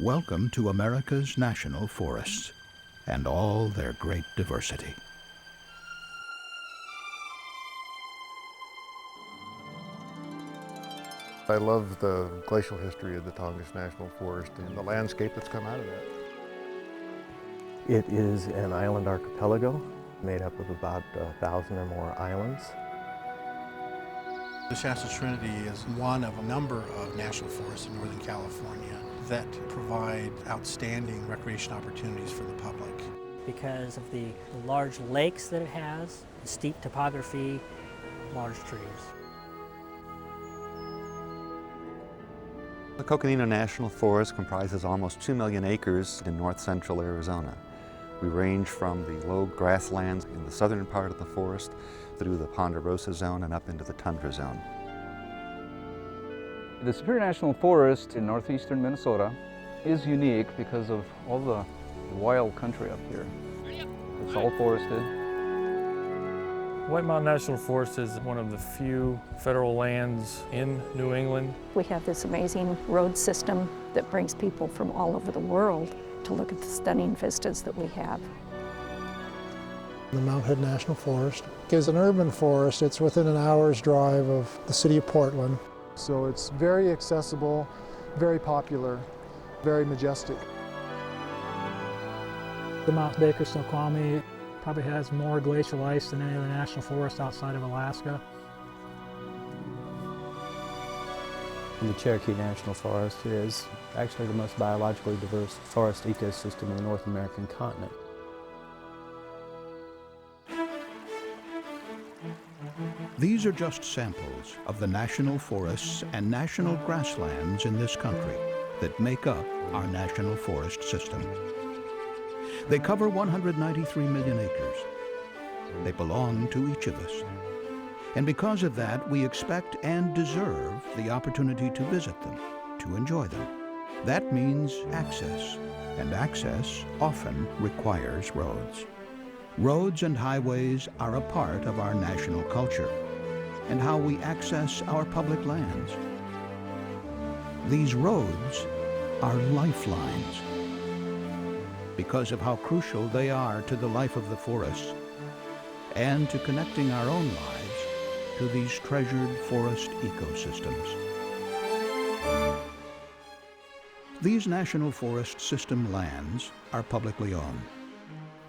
Welcome to America's national forests and all their great diversity. I love the glacial history of the Tongass National Forest and the landscape that's come out of that. It is an island archipelago made up of about 1,000 or more islands. The Shasta Trinity is one of a number of national forests in Northern California that provide outstanding recreation opportunities for the public. Because of the large lakes that it has, steep topography, large trees. The Coconino National Forest comprises almost 2 million acres in north central Arizona. We range from the low grasslands in the southern part of the forest through the Ponderosa Zone and up into the Tundra Zone. The Superior National Forest in northeastern Minnesota is unique because of all the wild country up here. It's all forested. White Mountain National Forest is one of the few federal lands in New England. We have this amazing road system that brings people from all over the world to look at the stunning vistas that we have. The Mount Hood National Forest is an urban forest. It's within an hour's drive of the city of Portland. So it's very accessible, very popular, very majestic. The Mount Baker Snoqualmie probably has more glacial ice than any other national forest outside of Alaska. The Cherokee National Forest is actually the most biologically diverse forest ecosystem in the North American continent. These are just samples of the national forests and national grasslands in this country that make up our national forest system. They cover 193 million acres. They belong to each of us. And because of that, we expect and deserve the opportunity to visit them, to enjoy them. That means access, and access often requires roads. Roads and highways are a part of our national culture and how we access our public lands. These roads are lifelines because of how crucial they are to the life of the forests and to connecting our own lives to these treasured forest ecosystems. These National Forest System lands are publicly owned.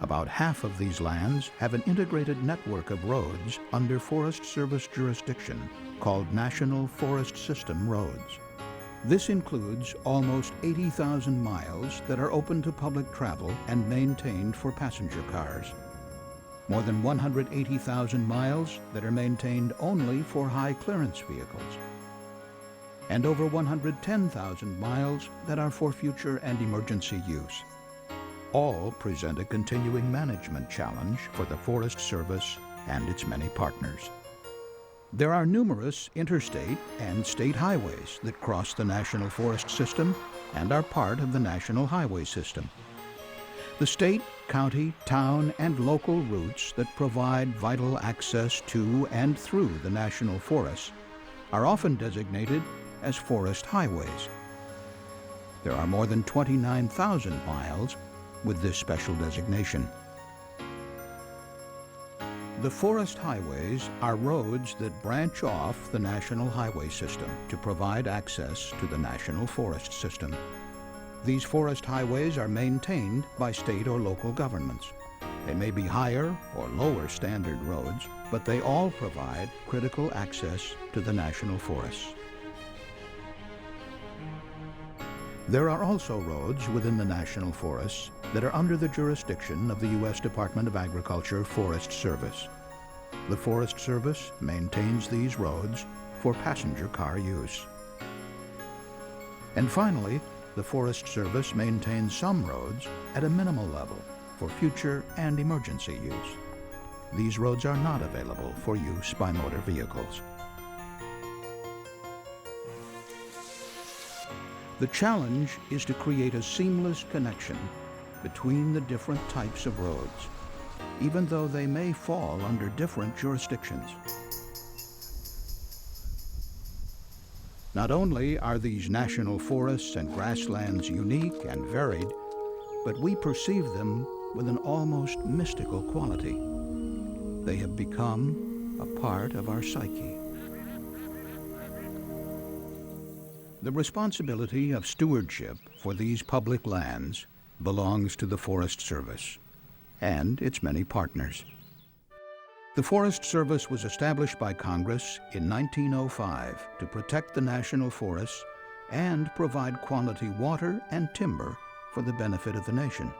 About half of these lands have an integrated network of roads under Forest Service jurisdiction called National Forest System roads. This includes almost 80,000 miles that are open to public travel and maintained for passenger cars. More than 180,000 miles that are maintained only for high-clearance vehicles. And over 110,000 miles that are for future and emergency use. All present a continuing management challenge for the Forest Service and its many partners. There are numerous interstate and state highways that cross the National Forest System and are part of the National Highway System. The state, county, town, and local routes that provide vital access to and through the national forests are often designated as forest highways. There are more than 29,000 miles with this special designation. The forest highways are roads that branch off the National Highway System to provide access to the National Forest System. These forest highways are maintained by state or local governments. They may be higher or lower standard roads, but they all provide critical access to the national forests. There are also roads within the national forests that are under the jurisdiction of the U.S. Department of Agriculture Forest Service. The Forest Service maintains these roads for passenger car use. And finally, the Forest Service maintains some roads at a minimal level for future and emergency use. These roads are not available for use by motor vehicles. The challenge is to create a seamless connection between the different types of roads, even though they may fall under different jurisdictions. Not only are these national forests and grasslands unique and varied, but we perceive them with an almost mystical quality. They have become a part of our psyche. The responsibility of stewardship for these public lands belongs to the Forest Service and its many partners. The Forest Service was established by Congress in 1905 to protect the national forests and provide quality water and timber for the benefit of the nation.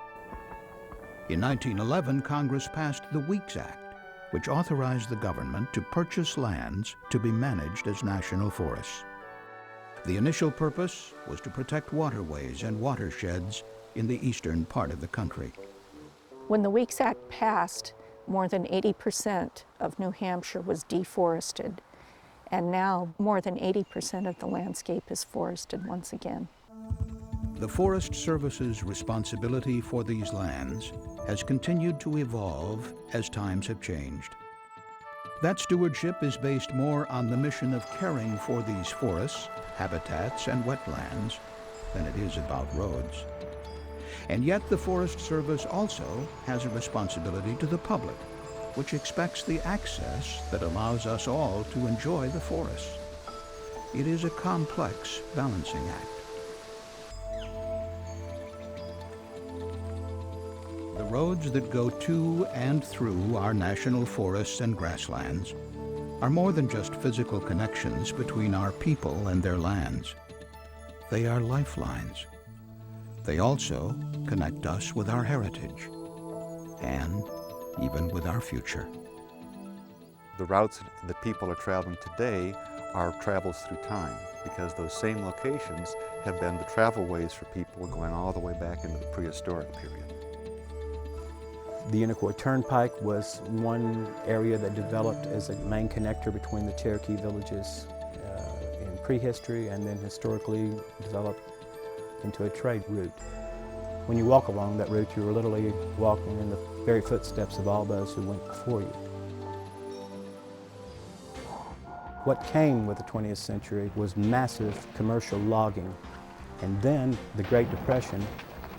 In 1911, Congress passed the Weeks Act, which authorized the government to purchase lands to be managed as national forests. The initial purpose was to protect waterways and watersheds in the eastern part of the country. When the Weeks Act passed, more than 80% of New Hampshire was deforested, and now more than 80% of the landscape is forested once again. The Forest Service's responsibility for these lands has continued to evolve as times have changed. That stewardship is based more on the mission of caring for these forests, habitats, and wetlands than it is about roads. And yet the Forest Service also has a responsibility to the public, which expects the access that allows us all to enjoy the forests. It is a complex balancing act. The roads that go to and through our national forests and grasslands are more than just physical connections between our people and their lands. They are lifelines. They also connect us with our heritage and even with our future. The routes that people are traveling today are travels through time, because those same locations have been the travel ways for people going all the way back into the prehistoric period. The Unicoi Turnpike was one area that developed as a main connector between the Cherokee villages in prehistory, and then historically developed into a trade route. When you walk along that route, you're literally walking in the very footsteps of all those who went before you. What came with the 20th century was massive commercial logging, and then the Great Depression.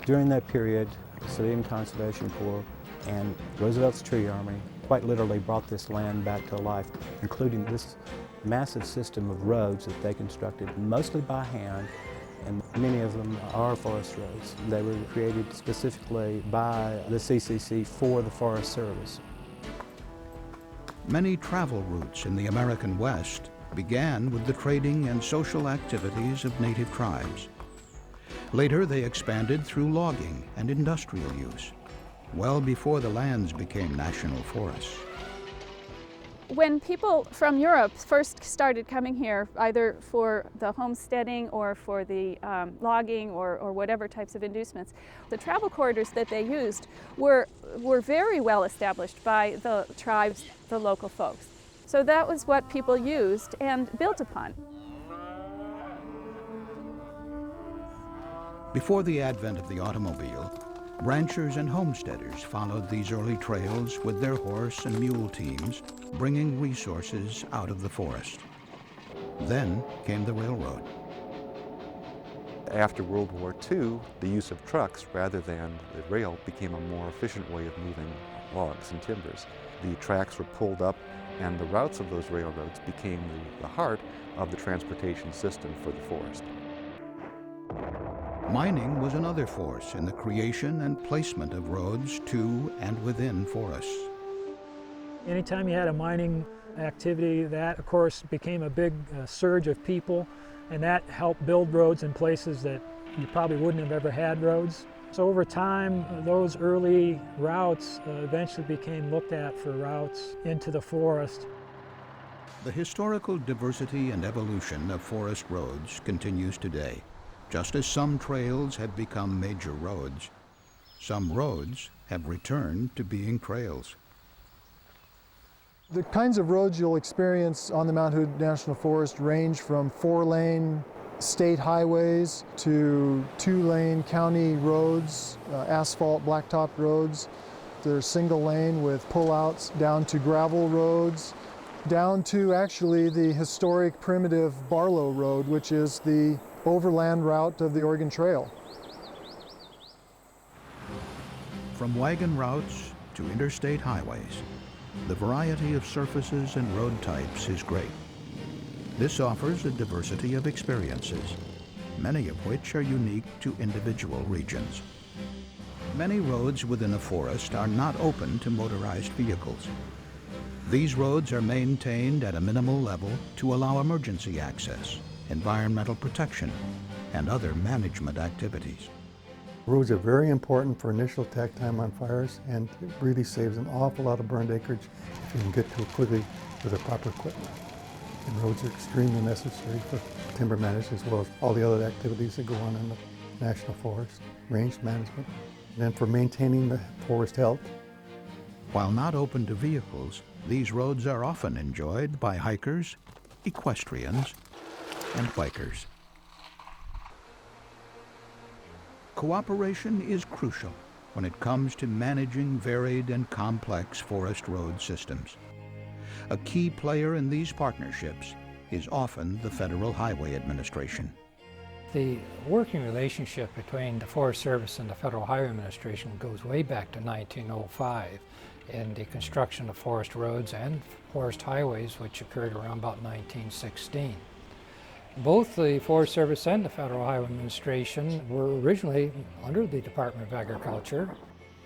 During that period, the Civilian Conservation Corps and Roosevelt's Tree Army quite literally brought this land back to life, including this massive system of roads that they constructed mostly by hand, and many of them are forest roads. They were created specifically by the CCC for the Forest Service. Many travel routes in the American West began with the trading and social activities of native tribes. Later, they expanded through logging and industrial use, well before the lands became national forests. When people from Europe first started coming here, either for the homesteading or for the logging or whatever types of inducements, the travel corridors that they used were very well established by the tribes, the local folks. So that was what people used and built upon. Before the advent of the automobile, ranchers and homesteaders followed these early trails with their horse and mule teams, bringing resources out of the forest. Then came the railroad. After World War II, the use of trucks rather than the rail became a more efficient way of moving logs and timbers. The tracks were pulled up, and the routes of those railroads became the heart of the transportation system for the forest. Mining was another force in the creation and placement of roads to and within forests. Anytime you had a mining activity, that of course became a big surge of people, and that helped build roads in places that you probably wouldn't have ever had roads. So over time, those early routes eventually became looked at for routes into the forest. The historical diversity and evolution of forest roads continues today. Just as some trails have become major roads, some roads have returned to being trails. The kinds of roads you'll experience on the Mount Hood National Forest range from 4-lane state highways to 2-lane county roads, asphalt blacktop roads. They're single lane with pullouts down to gravel roads, down to actually the historic primitive Barlow Road, which is the overland route of the Oregon Trail. From wagon routes to interstate highways, the variety of surfaces and road types is great. This offers a diversity of experiences, many of which are unique to individual regions. Many roads within a forest are not open to motorized vehicles. These roads are maintained at a minimal level to allow emergency access, environmental protection, and other management activities. Roads are very important for initial attack time on fires, and it really saves an awful lot of burned acreage if you can get to it quickly with the proper equipment. And roads are extremely necessary for timber management as well as all the other activities that go on in the national forest, range management, and then for maintaining the forest health. While not open to vehicles, these roads are often enjoyed by hikers, equestrians, and bikers. Cooperation is crucial when it comes to managing varied and complex forest road systems. A key player in these partnerships is often the Federal Highway Administration. The working relationship between the Forest Service and the Federal Highway Administration goes way back to 1905 in the construction of forest roads and forest highways, which occurred around about 1916. Both the Forest Service and the Federal Highway Administration were originally under the Department of Agriculture.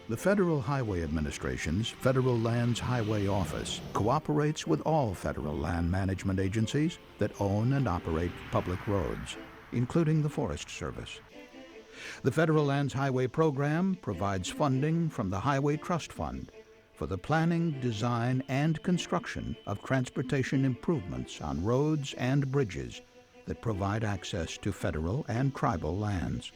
The Federal Highway Administration's Federal Lands Highway Office cooperates with all federal land management agencies that own and operate public roads, including the Forest Service. The Federal Lands Highway Program provides funding from the Highway Trust Fund for the planning, design, and construction of transportation improvements on roads and bridges that provide access to federal and tribal lands.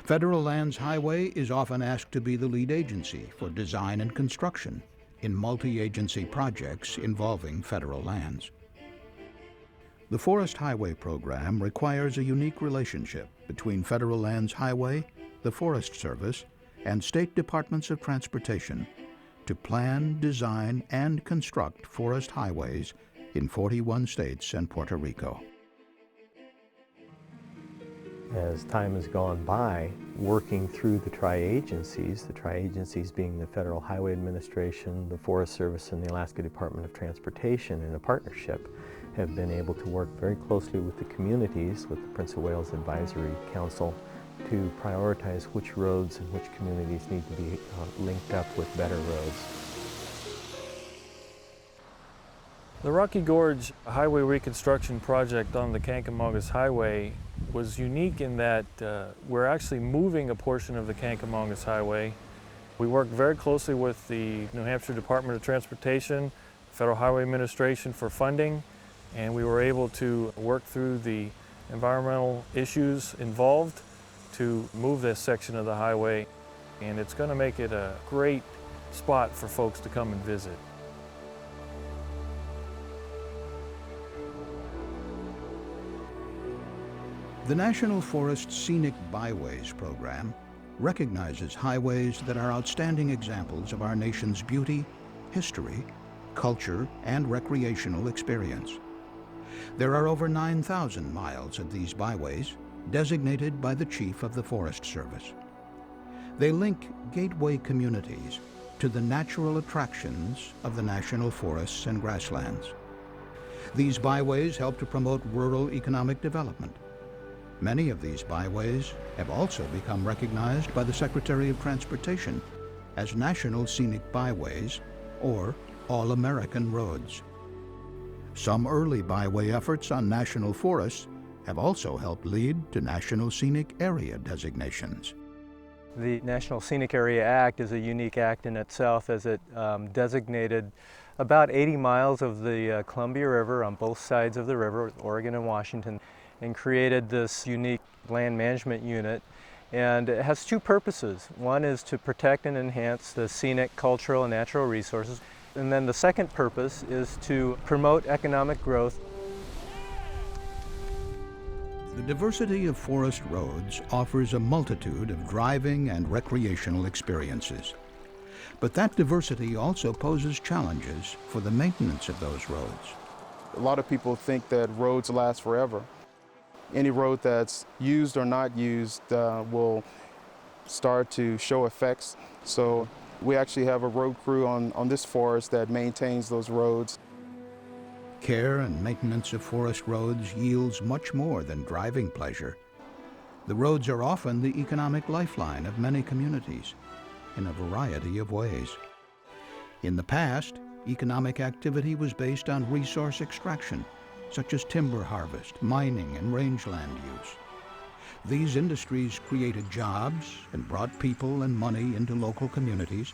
Federal Lands Highway is often asked to be the lead agency for design and construction in multi-agency projects involving federal lands. The Forest Highway Program requires a unique relationship between Federal Lands Highway, the Forest Service, and state departments of transportation to plan, design, and construct forest highways in 41 states and Puerto Rico. As time has gone by, working through the tri-agencies being the Federal Highway Administration, the Forest Service, and the Alaska Department of Transportation in a partnership, have been able to work very closely with the communities, with the Prince of Wales Advisory Council, to prioritize which roads and which communities need to be linked up with better roads. The Rocky Gorge Highway Reconstruction Project on the Kankomongoose Highway was unique in that we're actually moving a portion of the Kankomongoose Highway. We worked very closely with the New Hampshire Department of Transportation, Federal Highway Administration for funding, and we were able to work through the environmental issues involved to move this section of the highway, and it's going to make it a great spot for folks to come and visit. The National Forest Scenic Byways program recognizes highways that are outstanding examples of our nation's beauty, history, culture, and recreational experience. There are over 9,000 miles of these byways designated by the Chief of the Forest Service. They link gateway communities to the natural attractions of the national forests and grasslands. These byways help to promote rural economic development. Many of these byways have also become recognized by the Secretary of Transportation as National Scenic Byways or All-American Roads. Some early byway efforts on national forests have also helped lead to National Scenic Area designations. The National Scenic Area Act is a unique act in itself, as it designated about 80 miles of the Columbia River on both sides of the river, Oregon and Washington, and created this unique land management unit. And it has two purposes. One is to protect and enhance the scenic, cultural, and natural resources. And then the second purpose is to promote economic growth. The diversity of forest roads offers a multitude of driving and recreational experiences. But that diversity also poses challenges for the maintenance of those roads. A lot of people think that roads last forever. Any road that's used or not used will start to show effects. So we actually have a road crew on this forest that maintains those roads. Care and maintenance of forest roads yields much more than driving pleasure. The roads are often the economic lifeline of many communities in a variety of ways. In the past, economic activity was based on resource extraction, such as timber harvest, mining, and rangeland use. These industries created jobs and brought people and money into local communities,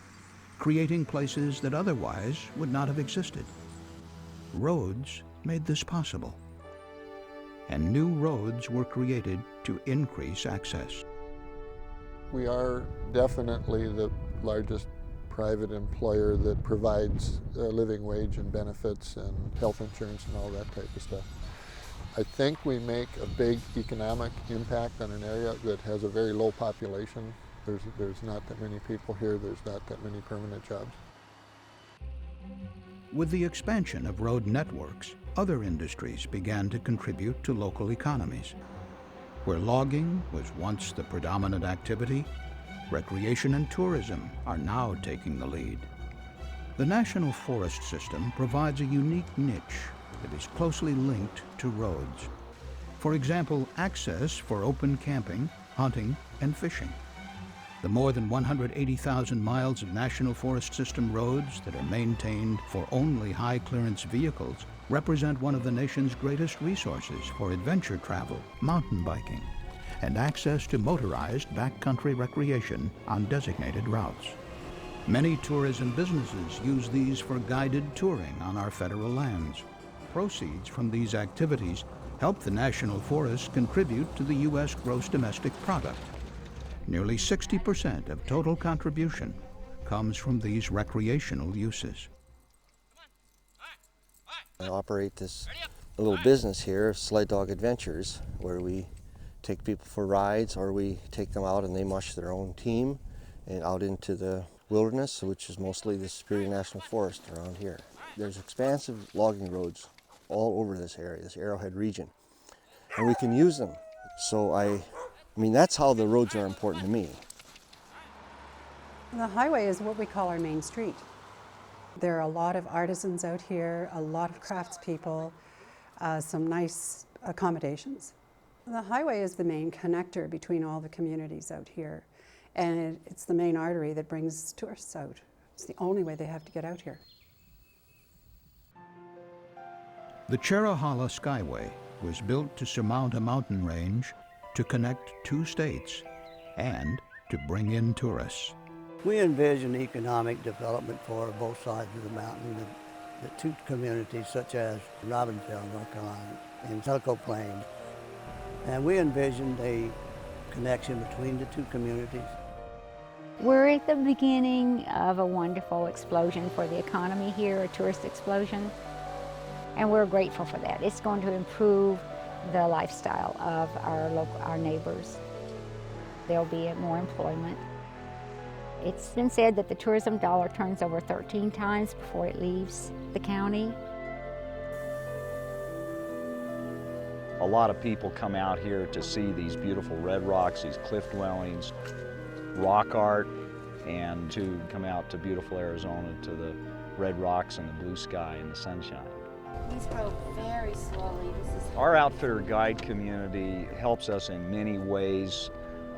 creating places that otherwise would not have existed. Roads made this possible, and new roads were created to increase access. We are definitely the largest private employer that provides a living wage and benefits and health insurance and all that type of stuff. I think we make a big economic impact on an area that has a very low population. There's not that many people here, there's not that many permanent jobs. With the expansion of road networks, other industries began to contribute to local economies. Where logging was once the predominant activity, recreation and tourism are now taking the lead. The National Forest System provides a unique niche that is closely linked to roads. For example, access for open camping, hunting, and fishing. The more than 180,000 miles of National Forest System roads that are maintained for only high-clearance vehicles represent one of the nation's greatest resources for adventure travel, mountain biking, and access to motorized backcountry recreation on designated routes. Many tourism businesses use these for guided touring on our federal lands. Proceeds from these activities help the National Forest contribute to the U.S. gross domestic product. Nearly 60% of total contribution comes from these recreational uses. I operate this little business here, Sled Dog Adventures, where we take people for rides or we take them out and they mush their own team and out into the wilderness, which is mostly the Superior National Forest around here. There's expansive logging roads all over this area, this Arrowhead region, and we can use them. So I mean, that's how the roads are important to me. The highway is what we call our main street. There are a lot of artisans out here, a lot of craftspeople, some nice accommodations. The highway is the main connector between all the communities out here, and it's the main artery that brings tourists out. It's the only way they have to get out here. The Cherahalla Skyway was built to surmount a mountain range, to connect two states, and to bring in tourists. We envision economic development for both sides of the mountain, the two communities such as Robbinsville, North Carolina, and Tellico Plain. And we envisioned a connection between the two communities. We're at the beginning of a wonderful explosion for the economy here, a tourist explosion, and we're grateful for that. It's going to improve the lifestyle of our neighbors. There'll be more employment. It's been said that the tourism dollar turns over 13 times before it leaves the county. A lot of people come out here to see these beautiful red rocks, these cliff dwellings, rock art, and to come out to beautiful Arizona to the red rocks and the blue sky and the sunshine. These drove very slowly. Our outfitter guide community helps us in many ways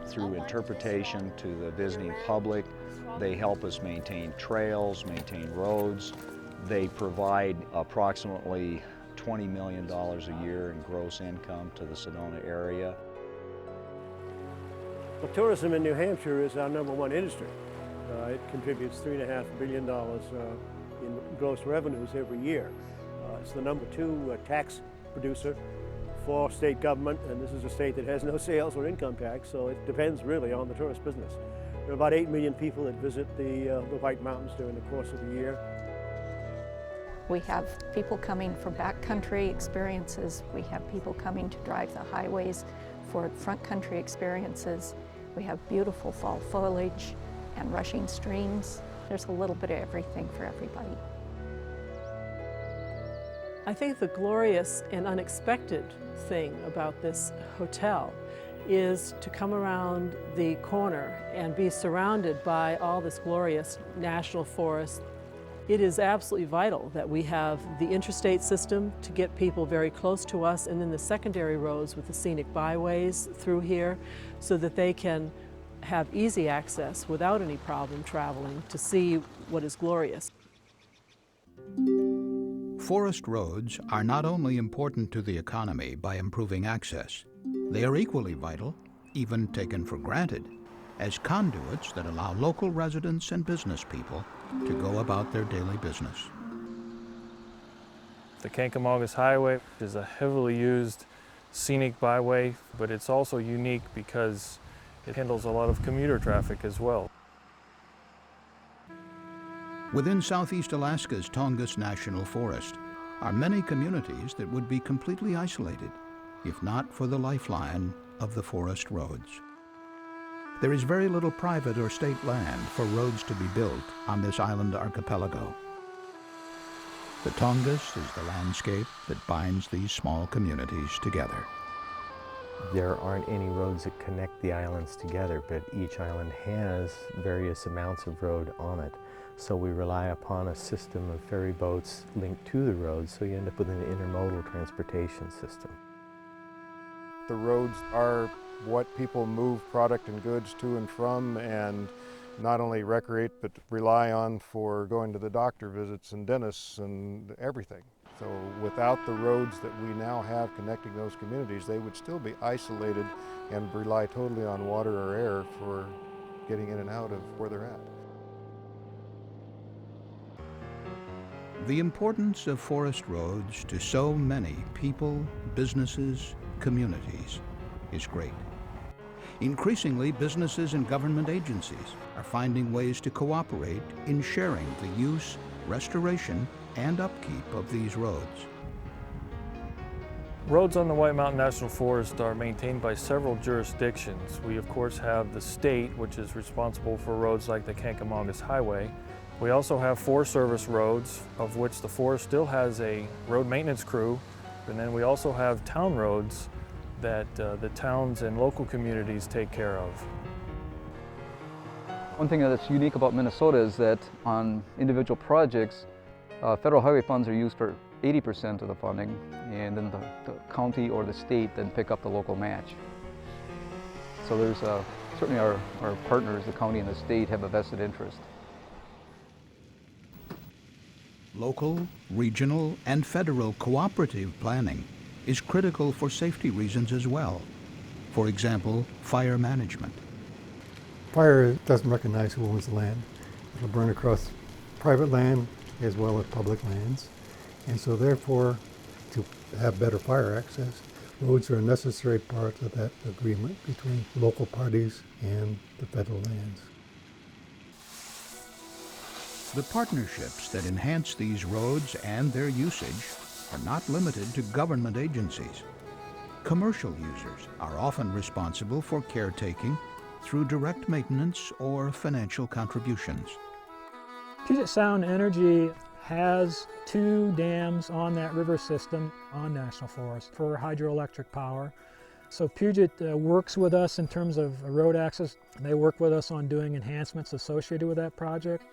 through interpretation to the visiting public. They help us maintain trails, maintain roads. They provide approximately $20 million a year in gross income to the Sedona area. Well, tourism in New Hampshire is our #1 industry. It contributes $3.5 billion in gross revenues every year. It's the #2 tax producer for state government, and this is a state that has no sales or income tax, so it depends really on the tourist business. There are about 8 million people that visit the White Mountains during the course of the year. We have people coming for backcountry experiences. We have people coming to drive the highways for front country experiences. We have beautiful fall foliage and rushing streams. There's a little bit of everything for everybody. I think the glorious and unexpected thing about this hotel is to come around the corner and be surrounded by all this glorious national forest. It is absolutely vital that we have the interstate system to get people very close to us, and then the secondary roads with the scenic byways through here so that they can have easy access without any problem traveling to see what is glorious. Forest roads are not only important to the economy by improving access, they are equally vital, even taken for granted, as conduits that allow local residents and business people to go about their daily business. The Kancamagus Highway is a heavily used scenic byway, but it's also unique because it handles a lot of commuter traffic as well. Within southeast Alaska's Tongass National Forest are many communities that would be completely isolated if not for the lifeline of the forest roads. There is very little private or state land for roads to be built on this island archipelago. The Tongass is the landscape that binds these small communities together. There aren't any roads that connect the islands together, but each island has various amounts of road on it. So we rely upon a system of ferry boats linked to the roads, so you end up with an intermodal transportation system. The roads are what people move product and goods to and from, and not only recreate but rely on for going to the doctor visits and dentists and everything. So without the roads that we now have connecting those communities, they would still be isolated and rely totally on water or air for getting in and out of where they're at. The importance of forest roads to so many people, businesses, communities is great. Increasingly, businesses and government agencies are finding ways to cooperate in sharing the use, restoration, and upkeep of these roads. Roads on the White Mountain National Forest are maintained by several jurisdictions. We of course have the state, which is responsible for roads like the Kancamagus Highway. We also have Forest Service roads, of which the forest still has a road maintenance crew. And then we also have town roads that the towns and local communities take care of. One thing that's unique about Minnesota is that on individual projects, federal highway funds are used for 80% of the funding, and then the county or the state then pick up the local match. So there's certainly our partners, the county and the state, have a vested interest. Local, regional, and federal cooperative planning is critical for safety reasons as well. For example, fire management. Fire doesn't recognize who owns the land. It'll burn across private land as well as public lands. And so therefore, to have better fire access, roads are a necessary part of that agreement between local parties and the federal lands. The partnerships that enhance these roads and their usage are not limited to government agencies. Commercial users are often responsible for caretaking through direct maintenance or financial contributions. Puget Sound Energy has 2 dams on that river system on National Forest for hydroelectric power. So Puget works with us in terms of road access. They work with us on doing enhancements associated with that project.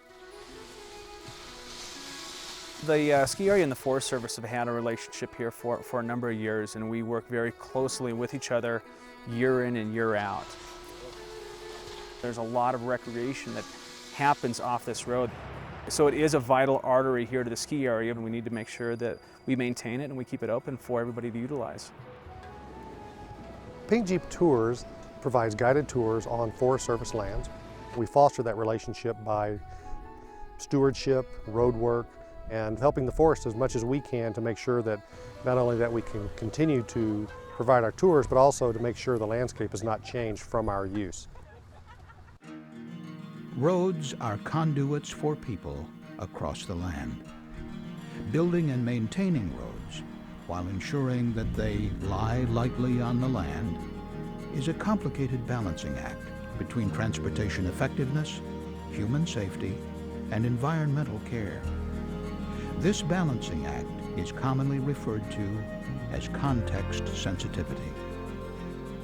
The ski area and the Forest Service have had a relationship here for a number of years, and we work very closely with each other year in and year out. There's a lot of recreation that happens off this road. So it is a vital artery here to the ski area, and we need to make sure that we maintain it and we keep it open for everybody to utilize. Pink Jeep Tours provides guided tours on Forest Service lands. We foster that relationship by stewardship, road work, and helping the forest as much as we can to make sure that not only that we can continue to provide our tours, but also to make sure the landscape is not changed from our use. Roads are conduits for people across the land. Building and maintaining roads, while ensuring that they lie lightly on the land, is a complicated balancing act between transportation effectiveness, human safety, and environmental care. This balancing act is commonly referred to as context sensitivity.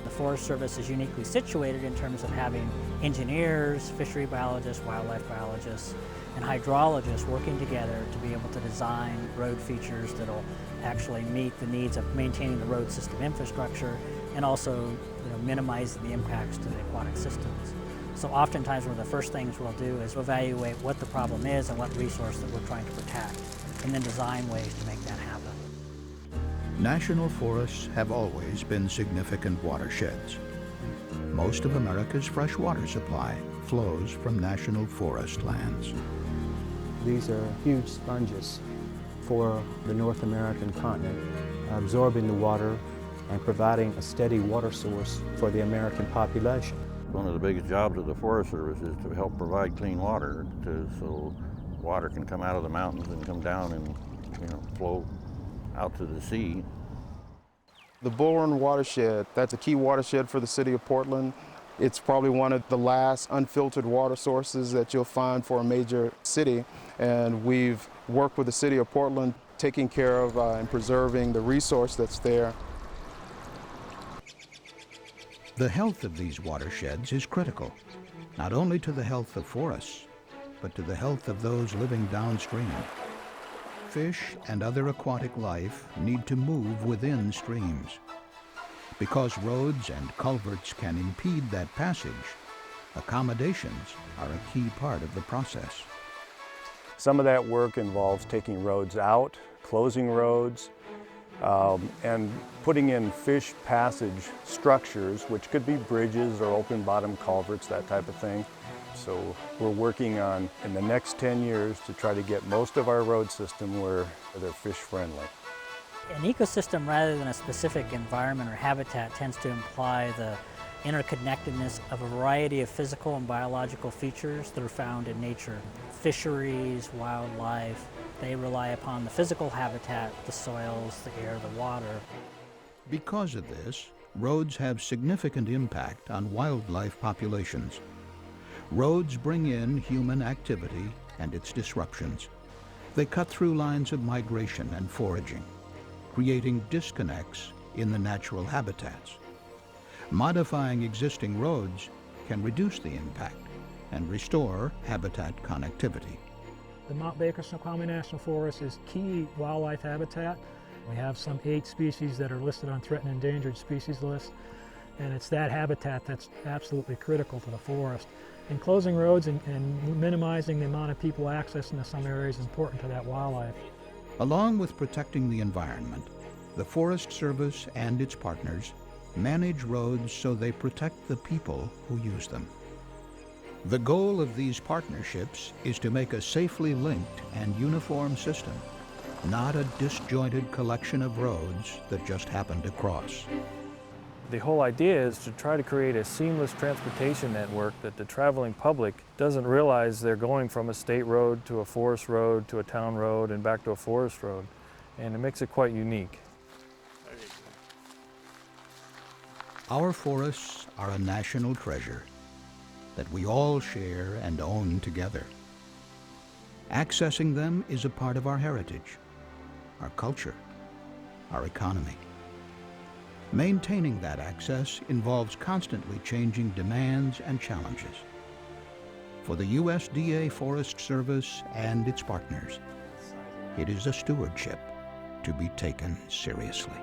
The Forest Service is uniquely situated in terms of having engineers, fishery biologists, wildlife biologists, and hydrologists working together to be able to design road features that will actually meet the needs of maintaining the road system infrastructure and also minimizing the impacts to the aquatic systems. So oftentimes one of the first things we'll do is evaluate what the problem is and what resource that we're trying to protect, and then design ways to make that happen. National forests have always been significant watersheds. Most of America's fresh water supply flows from national forest lands. These are huge sponges for the North American continent, absorbing the water and providing a steady water source for the American population. One of the biggest jobs of the Forest Service is to help provide clean water so water can come out of the mountains and come down and flow out to the sea. The Bull Run watershed, that's a key watershed for the city of Portland. It's probably one of the last unfiltered water sources that you'll find for a major city. And we've worked with the city of Portland, taking care of and preserving the resource that's there. The health of these watersheds is critical, not only to the health of forests, but to the health of those living downstream. Fish and other aquatic life need to move within streams. Because roads and culverts can impede that passage, accommodations are a key part of the process. Some of that work involves taking roads out, closing roads, and putting in fish passage structures, which could be bridges or open bottom culverts, that type of thing. So we're working on, in the next 10 years, to try to get most of our road system where they're fish friendly. An ecosystem rather than a specific environment or habitat tends to imply the interconnectedness of a variety of physical and biological features that are found in nature. Fisheries, wildlife, they rely upon the physical habitat, the soils, the air, the water. Because of this, roads have significant impact on wildlife populations. Roads bring in human activity and its disruptions. They cut through lines of migration and foraging, creating disconnects in the natural habitats. Modifying existing roads can reduce the impact and restore habitat connectivity. The Mount Baker Snoqualmie National Forest is key wildlife habitat. We have some 8 species that are listed on threatened and endangered species list, and it's that habitat that's absolutely critical to the forest. And closing roads and minimizing the amount of people accessing to some areas is important to that wildlife. Along with protecting the environment, the Forest Service and its partners manage roads so they protect the people who use them. The goal of these partnerships is to make a safely linked and uniform system, not a disjointed collection of roads that just happen to cross. The whole idea is to try to create a seamless transportation network that the traveling public doesn't realize they're going from a state road to a forest road to a town road and back to a forest road, and it makes it quite unique. Our forests are a national treasure that we all share and own together. Accessing them is a part of our heritage, our culture, our economy. Maintaining that access involves constantly changing demands and challenges. For the USDA Forest Service and its partners, it is a stewardship to be taken seriously.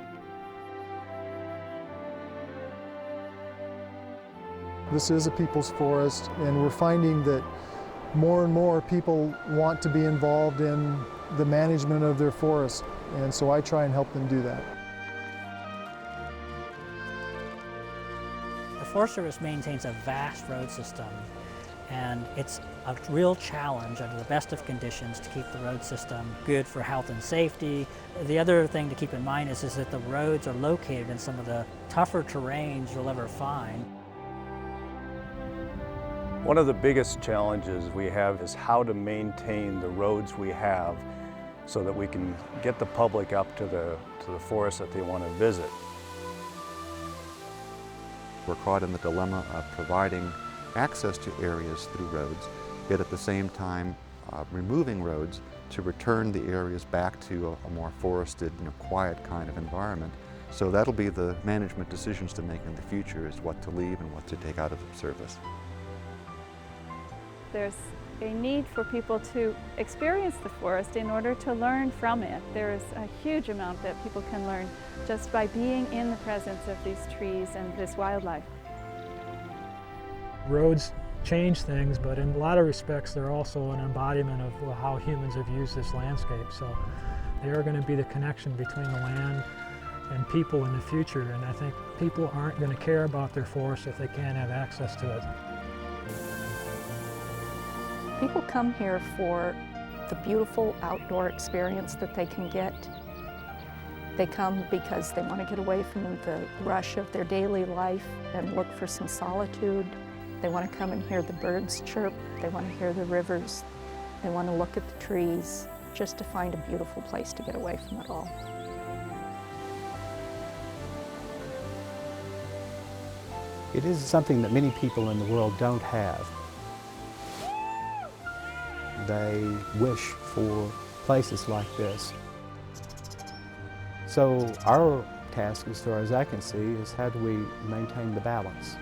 This is a people's forest, and we're finding that more and more people want to be involved in the management of their forest, and so I try and help them do that. The Forest Service maintains a vast road system, and it's a real challenge under the best of conditions to keep the road system good for health and safety. The other thing to keep in mind is that the roads are located in some of the tougher terrains you'll ever find. One of the biggest challenges we have is how to maintain the roads we have so that we can get the public up to the forest that they want to visit. We're caught in the dilemma of providing access to areas through roads, yet at the same time removing roads to return the areas back to a more forested, quiet kind of environment. So that'll be the management decisions to make in the future, is what to leave and what to take out of service. There's a need for people to experience the forest in order to learn from it. There's a huge amount that people can learn just by being in the presence of these trees and this wildlife. Roads change things, but in a lot of respects they're also an embodiment of how humans have used this landscape. So they are going to be the connection between the land and people in the future, and I think people aren't going to care about their forest if they can't have access to it. People come here for the beautiful outdoor experience that they can get. They come because they want to get away from the rush of their daily life and look for some solitude. They want to come and hear the birds chirp. They want to hear the rivers. They want to look at the trees, just to find a beautiful place to get away from it all. It is something that many people in the world don't have. They wish for places like this. So our task, as far as I can see, is how do we maintain the balance?